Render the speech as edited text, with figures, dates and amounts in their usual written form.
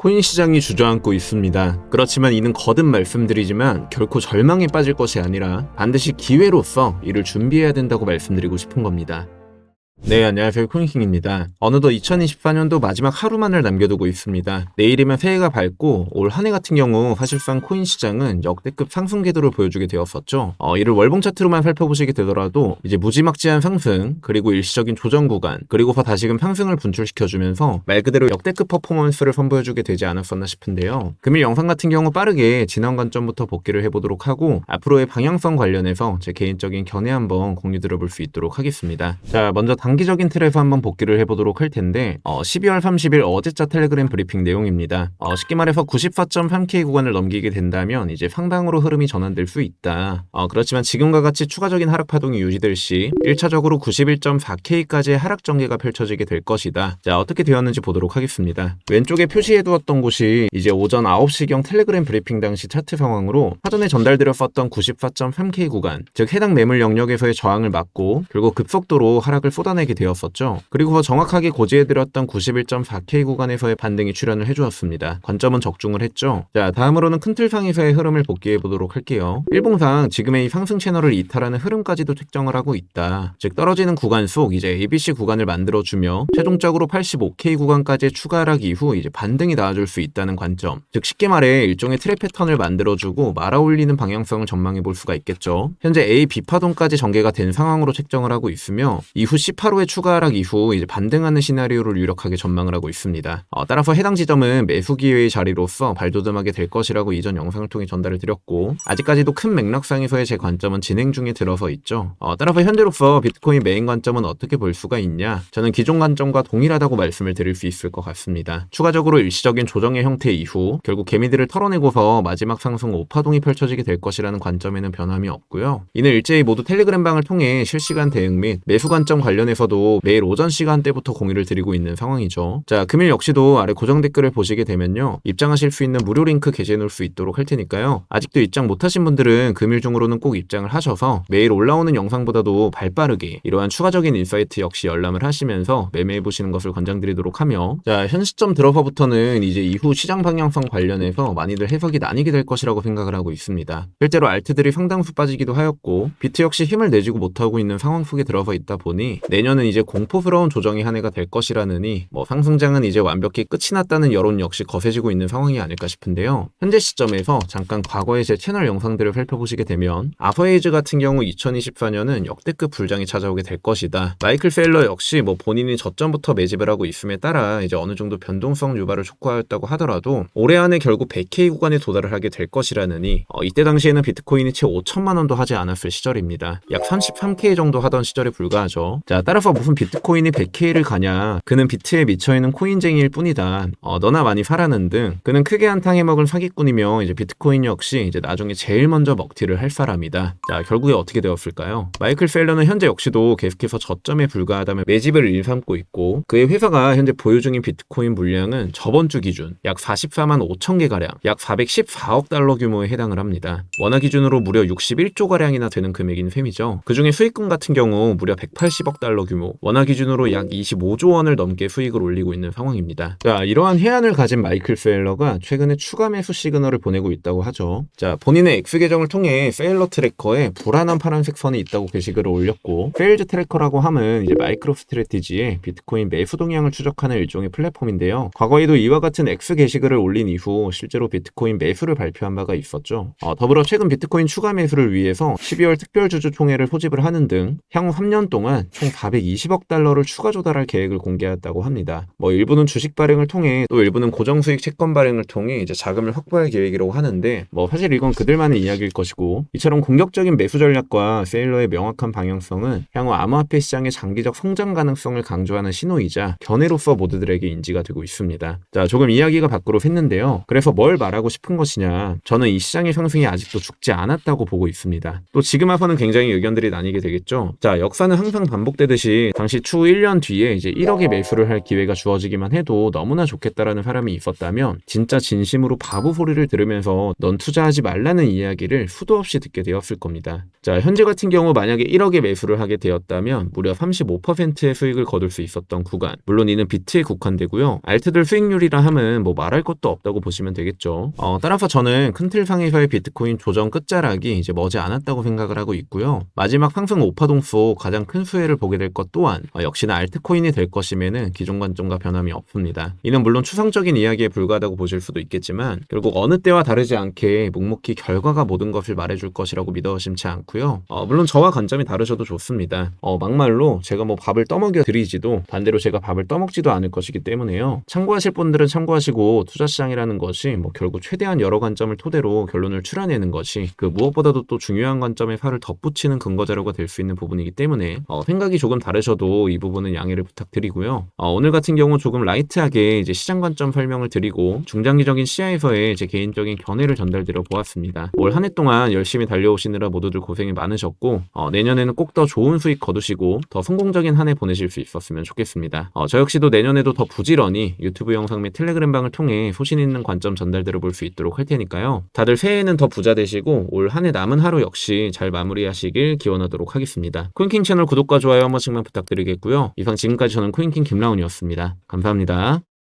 코인 시장이 주저앉고 있습니다. 그렇지만 이는 거듭 말씀드리지만 결코 절망에 빠질 것이 아니라 반드시 기회로서 이를 준비해야 된다고 말씀드리고 싶은 겁니다. 네, 안녕하세요. 코인킹입니다. 어느덧 2024년도 마지막 하루만을 남겨두고 있습니다. 내일이면 새해가 밝고 올 한 해 같은 경우 사실상 코인 시장은 역대급 상승 궤도를 보여주게 되었었죠. 이를 월봉 차트로만 살펴보시게 되더라도 이제 무지막지한 상승, 그리고 일시적인 조정 구간, 그리고서 다시금 상승을 분출시켜주면서 말 그대로 역대급 퍼포먼스를 선보여주게 되지 않았었나 싶은데요. 금일 영상 같은 경우 빠르게 지난 관점부터 복귀를 해보도록 하고 앞으로의 방향성 관련해서 제 개인적인 견해 한번 공유 들어볼 수 있도록 하겠습니다. 자, 먼저 단기적인 틀에서 한번 복귀를 해보도록 할 텐데 12월 30일 어제자 텔레그램 브리핑 내용입니다. 쉽게 말해서 94.3K 구간을 넘기게 된다면 이제 상방으로 흐름이 전환될 수 있다. 그렇지만 지금과 같이 추가적인 하락 파동이 유지될 시 1차적으로 91.4K까지의 하락 전개가 펼쳐지게 될 것이다. 자, 어떻게 되었는지 보도록 하겠습니다. 왼쪽에 표시해두었던 곳이 이제 오전 9시경 텔레그램 브리핑 당시 차트 상황으로 사전에 전달드렸었던 94.3K 구간, 즉 해당 매물 영역에서의 저항을 막고 결국 급속도로 하락을 쏟아내게 되었었죠. 그리고 정확하게 고지해드렸던 91.4K 구간에서의 반등이 출현을 해주었습니다. 관점은 적중을 했죠. 자, 다음으로는 큰 틀상에서의 흐름을 복귀해보도록 할게요. 일봉상 지금의 이 상승 채널을 이탈하는 흐름까지도 책정을 하고 있다. 즉 떨어지는 구간 속 이제 ABC 구간을 만들어주며 최종적으로 85K 구간까지의 추가 하락 이후 이제 반등이 나와줄 수 있다는 관점. 즉 쉽게 말해 일종의 트랩 패턴을 만들어주고 말아올리는 방향성을 전망해볼 수가 있겠죠. 현재 A, B 파동까지 전개가 된 상황으로 책정을 하고 있으며 이후 18호의 추가 하락 이후 이제 반등하는 시나리오를 유력하게 전망을 하고 있습니다. 따라서 해당 지점은 매수 기회의 자리로서 발돋움하게 될 것이라고 이전 영상을 통해 전달을 드렸고 아직까지도 큰 맥락상에서의 제 관점은 진행 중에 들어서 있죠. 따라서 현재로서 비트코인 메인 관점은 어떻게 볼 수가 있냐? 저는 기존 관점과 동일하다고 말씀을 드릴 수 있을 것 같습니다. 추가적으로 일시적인 조정의 형태 이후 결국 개미들을 털어내고서 마지막 상승 5파동이 펼쳐지게 될 것이라는 관점에는 변함이 없고요. 이는 일제히 모두 텔레그램방을 통해 실시간 대응 및 매수 관점 관련해서도 매일 오전 시간대부터 공유를 드리고 있는 상황이죠. 자, 금일 역시도 아래 고정 댓글을 보시게 되면요. 입장하실 수 있는 무료 링크 게시해 놓을 수 있도록 할 테니까요. 아직도 입장 못하신 분들은 금일 중으로는 꼭 입장을 하셔서 매일 올라오는 영상보다도 발빠르게 이러한 추가적인 인사이트 역시 열람을 하시면서 매매해 보시는 것을 권장드리도록 하며 자, 현 시점 들어서부터는 이제 이후 시장 방향성 관련해서 많이들 해석이 나뉘게 될 것이라고 생각을 하고 있습니다. 실제로 알트들이 상당수 빠지기도 하였고 비트 역시 힘을 내지고 못하고 있는 상황 속에 들어서 있다 보니 내년은 이제 공포스러운 조정의 한 해가 될 것이라느니 상승장은 이제 완벽히 끝이 났다는 여론 역시 거세지고 있는 상황이 아닐까 싶은데요. 현재 시점에서 잠깐 과거의 제 채널 영상들을 살펴보시게 되면 아서에이즈 같은 경우 2024년은 역대급 불장이 찾아오게 될 것이다. 마이클 셀러 역시 본인이 저점부터 매집을 하고 있음에 따라 이제 어느 정도 변동성 유발을 촉구하였다고 하더라도 올해 안에 결국 100K 구간에 도달을 하게 될 것이라느니 이때 당시에는 비트코인이 채 5천만 원도 하지 않았을 시절입니다. 약 33K 정도 하던 시절에 불과하죠. 자, 따라서 무슨 비트코인이 100K를 가냐, 그는 비트에 미쳐있는 코인쟁이일 뿐이다. 너나 많이 사라는 등 그는 크게 한탕 해먹은 사기꾼이며 이제 비트코인 역시 이제 나중에 제일 먼저 먹튀를 할 사람이다. 자, 결국에 어떻게 되었을까요? 마이클 셀러는 현재 역시도 계속해서 저점에 불과하다며 매집을 일삼고 있고 그의 회사가 현재 보유 중인 비트코인 물량은 저번 주 기준 약 44만 5천 개가량, 약 414억 달러 규모에 해당을 합니다. 원화 기준으로 무려 61조 가량이나 되는 금액인 셈이죠. 그 중에 수익금 같은 경우 무려 180억 달러 규모, 원화 기준으로 약 25조 원을 넘게 수익을 올리고 있는 상황입니다. 자, 이러한 해안을 가진 마이클 셀러가 최근에 추가 매수 시그널을 보내고 있다고 하죠. 자, 본인의 X 계정을 통해 셀러 트래커에 불안한 파란색 선이 있다고 게시글을 올렸고 페일즈 트래커라고 함은 이제 마이크로 스트래티지의 비트코인 매수 동향을 추적하는 일종의 플랫폼인데요. 과거에도 이와 같은 X 게시글을 올린 이후 실제로 비트코인 매수를 발표한 바가 있었죠. 더불어 최근 비트코인 추가 매수를 위해서 12월 특별주주 총회를 소집을 하는 등 향후 3년 동안 총 420억 달러를 추가 조달할 계획을 공개했다고 합니다. 일부는 주식 발행을 통해 또 일부는 고정수익 채권 발행을 통해 이제 자금을 확보할 계획이라고 하는데 사실 이건 그들만의 이야기일 것이고 이처럼 공격적인 매수 전략과 세일러의 명확한 방향성은 향후 암호화폐 시장의 장기적 성장 가능성을 강조하는 신호이자 견해로서 모두들에게 인지가 되고 있습니다. 자, 조금 이야기가 밖으로 샜는데요. 그래서 뭘 말하고 싶은 것이냐, 저는 이 시장의 상승이 아직도 죽지 않았다고 보고 있습니다. 또 지금 와서는 굉장히 의견들이 나뉘게 되겠죠. 자, 역사는 항상 반복되듯이 말했듯이 당시 추후 1년 뒤에 이제 1억의 매수를 할 기회가 주어지기만 해도 너무나 좋겠다라는 사람이 있었다면 진짜 진심으로 바보 소리를 들으면서 넌 투자하지 말라는 이야기를 수도 없이 듣게 되었을 겁니다. 자, 현재 같은 경우 만약에 1억의 매수를 하게 되었다면 무려 35%의 수익을 거둘 수 있었던 구간. 물론 이는 비트에 국한되고요. 알트들 수익률이라 함은 뭐 말할 것도 없다고 보시면 되겠죠. 따라서 저는 큰 틀상에서의 비트코인 조정 끝자락이 이제 머지 않았다고 생각을 하고 있고요. 마지막 상승 오파동 속 가장 큰 수혜를 보게 될 것 또한 역시나 알트코인이 될 것이면은 기존 관점과 변함이 없습니다. 이는 물론 추상적인 이야기에 불과하다고 보실 수도 있겠지만 결국 어느 때와 다르지 않게 묵묵히 결과가 모든 것을 말해줄 것이라고 믿어 심치 않고요. 물론 저와 관점이 다르셔도 좋습니다. 막말로 제가 뭐 밥을 떠먹여 드리지도 반대로 제가 밥을 떠먹지도 않을 것이기 때문에요. 참고하실 분들은 참고하시고 투자시장이라는 것이 뭐 결국 최대한 여러 관점을 토대로 결론을 추려내는 것이 그 무엇보다도 또 중요한 관점에 살을 덧붙이는 근거 자료가 될 수 있는 부분이기 때문에 생각이 조금 다르셔도 이 부분은 양해를 부탁드리고요. 오늘 같은 경우 조금 라이트하게 이제 시장 관점 설명을 드리고 중장기적인 시야에서의 제 개인적인 견해를 전달드려 보았습니다. 올 한 해 동안 열심히 달려오시느라 모두들 고생이 많으셨고 내년에는 꼭 더 좋은 수익 거두시고 더 성공적인 한 해 보내실 수 있었으면 좋겠습니다. 저 역시도 내년에도 더 부지런히 유튜브 영상 및 텔레그램 방을 통해 소신 있는 관점 전달드려 볼 수 있도록 할 테니까요. 다들 새해에는 더 부자 되시고 올 한 해 남은 하루 역시 잘 마무리하시길 기원하도록 하겠습니다. 코인킹 채널 구독과 좋아요 한 번씩만 부탁드리겠고요. 이상 지금까지 저는 코인킹 김라운이었습니다. 감사합니다.